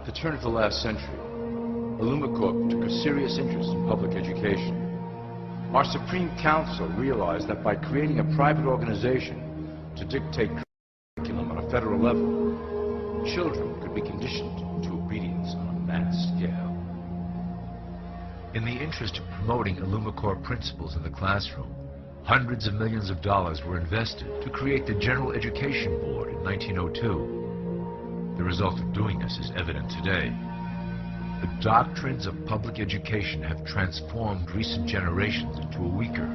At the turn of the last century, Illumicorp took a serious interest in public education. Our Supreme Council realized that by creating a private organization to dictate curriculum on a federal level, children could be conditioned to obedience on a mass scale. In the interest of promoting Illumicorp principles in the classroom, hundreds of millions of dollars were invested to create the General Education Board in 1902. The result of doing this is evident today. The doctrines of public education have transformed recent generations into a weaker,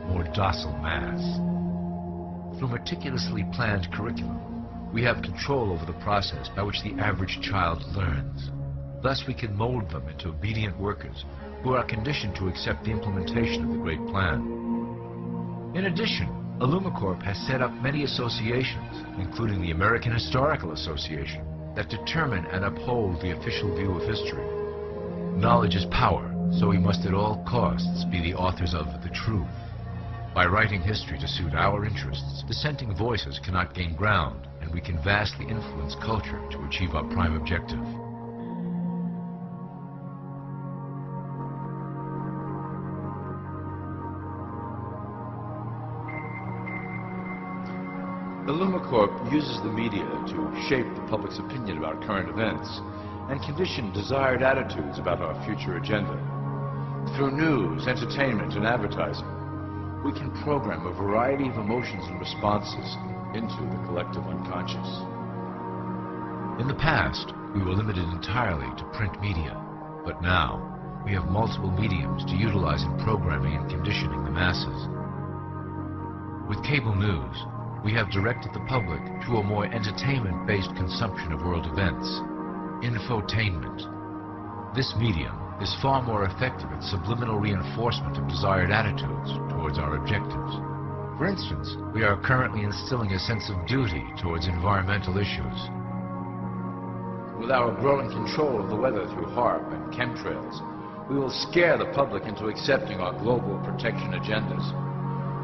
more docile mass. Through meticulously planned curriculum, we have control over the process by which the average child learns. Thus, we can mold them into obedient workers who are conditioned to accept the implementation of the Great Plan. In addition, Illumicorp has set up many associations, including the American Historical Association, that determine and uphold the official view of history. Knowledge is power, so we must at all costs be the authors of the truth. By writing history to suit our interests, dissenting voices cannot gain ground, and we can vastly influence culture to achieve our prime objective. Illumicorp uses the media to shape the public's opinion about current events and condition desired attitudes about our future agenda. Through news, entertainment, and advertising, we can program a variety of emotions and responses into the collective unconscious. In the past, we were limited entirely to print media, but now we have multiple mediums to utilize in programming and conditioning the masses. With cable news, we have directed the public to a more entertainment-based consumption of world events, infotainment. This medium is far more effective at subliminal reinforcement of desired attitudes towards our objectives. For instance, we are currently instilling a sense of duty towards environmental issues. With our growing control of the weather through HAARP and chemtrails, we will scare the public into accepting our global protection agendas.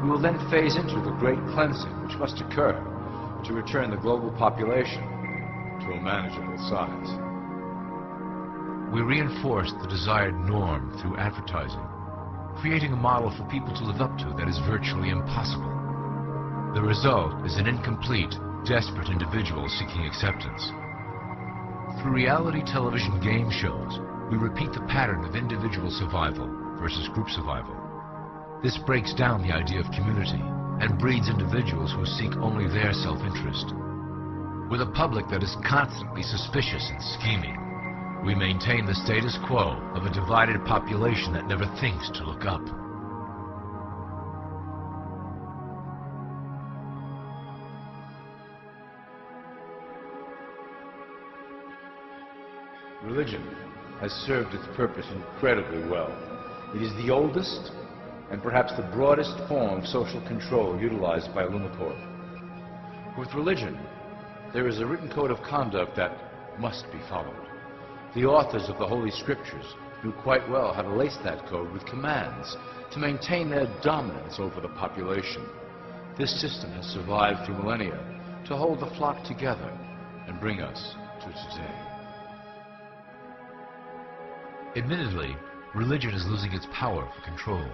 We will then phase into the great cleansing which must occur to return the global population to a manageable size. We reinforce the desired norm through advertising, creating a model for people to live up to that is virtually impossible. The result is an incomplete, desperate individual seeking acceptance. Through reality television game shows, we repeat the pattern of individual survival versus group survival. This breaks down the idea of community and breeds individuals who seek only their self-interest. With a public that is constantly suspicious and scheming, we maintain the status quo of a divided population that never thinks to look up. Religion has served its purpose incredibly well. It is the oldest and perhaps the broadest form of social control utilized by Illumicorp. With religion, there is a written code of conduct that must be followed. The authors of the Holy Scriptures knew quite well how to lace that code with commands to maintain their dominance over the population. This system has survived through millennia to hold the flock together and bring us to today. Admittedly, religion is losing its power for control.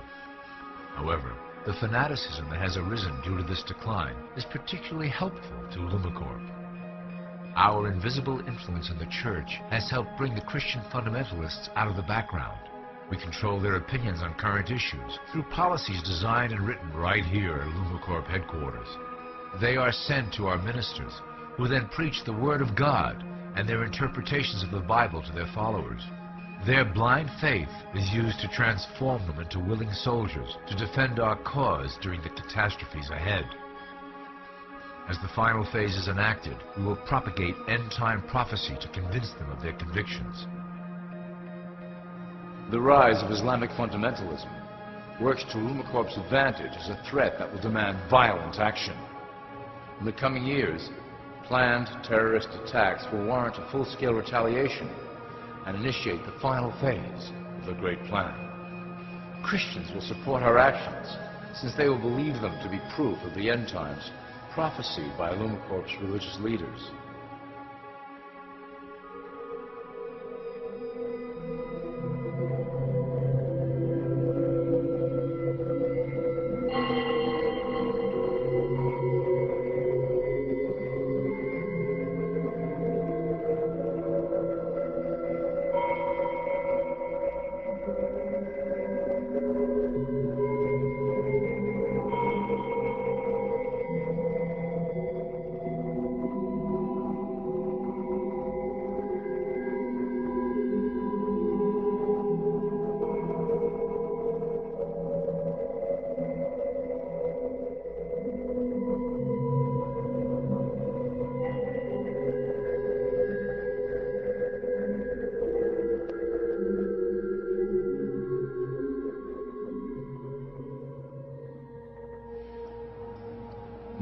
However, the fanaticism that has arisen due to this decline is particularly helpful to Illumicorp. Our invisible influence in the Church has helped bring the Christian fundamentalists out of the background. We control their opinions on current issues through policies designed and written right here at Illumicorp headquarters. They are sent to our ministers, who then preach the Word of God and their interpretations of the Bible to their followers. Their blind faith is used to transform them into willing soldiers to defend our cause during the catastrophes ahead. As the final phase is enacted, we will propagate end-time prophecy to convince them of their convictions. The rise of Islamic fundamentalism works to Illumicorp's advantage as a threat that will demand violent action. In the coming years, planned terrorist attacks will warrant a full-scale retaliation and initiate the final phase of the Great Plan. Christians will support our actions, since they will believe them to be proof of the end times prophesied by Illumicorp's religious leaders.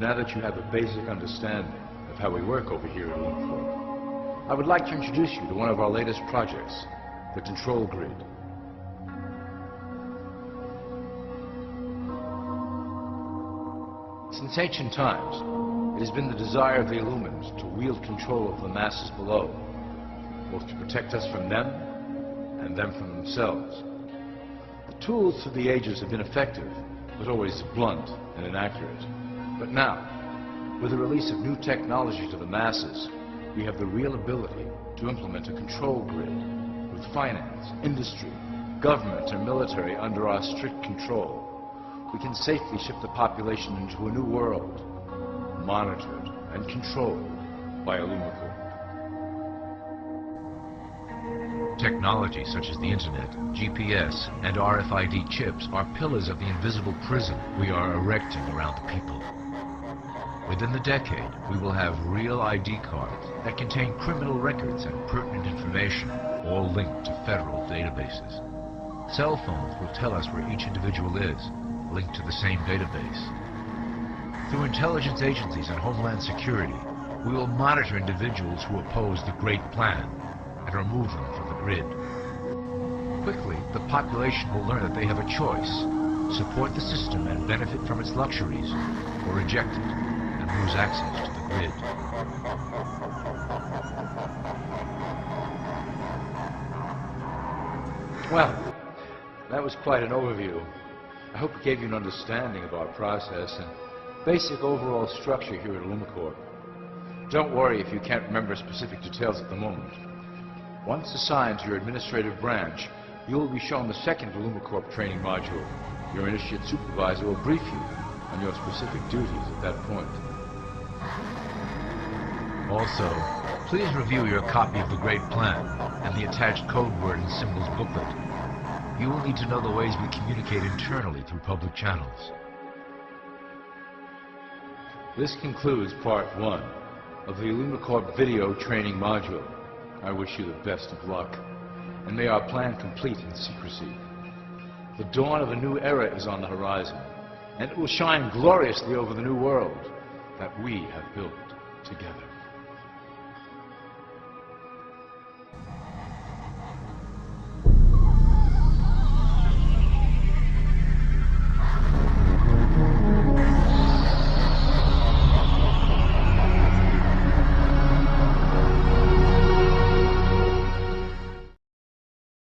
Now that you have a basic understanding of how we work over here at Lunacorp, I would like to introduce you to one of our latest projects, the Control Grid. Since ancient times, it has been the desire of the Illumins to wield control of the masses below, both to protect us from them and them from themselves. The tools through the ages have been effective, but always blunt and inaccurate. But now, with the release of new technology to the masses, we have the real ability to implement a control grid with finance, industry, government, and military under our strict control. We can safely ship the population into a new world, monitored and controlled by Lunacorp. Technology such as the internet, GPS, and RFID chips are pillars of the invisible prison we are erecting around the people. Within the decade, we will have real ID cards that contain criminal records and pertinent information, all linked to federal databases. Cell phones will tell us where each individual is, linked to the same database. Through intelligence agencies and Homeland Security, we will monitor individuals who oppose the Great Plan and remove them from the grid. Quickly, the population will learn that they have a choice: support the system and benefit from its luxuries, or reject it and lose access to the grid. Well, that was quite an overview. I hope it gave you an understanding of our process and basic overall structure here at Lunacorp. Don't worry if you can't remember specific details at the moment. Once assigned to your administrative branch, you will be shown the second Lunacorp training module. Your initiate supervisor will brief you on your specific duties at that point. Also, please review your copy of the Great Plan and the attached code word and symbols booklet. You will need to know the ways we communicate internally through public channels. This concludes part 1 of the Lunacorp video training module. I wish you the best of luck, and may our plan complete in secrecy. The dawn of a new era is on the horizon, and it will shine gloriously over the new world that we have built together.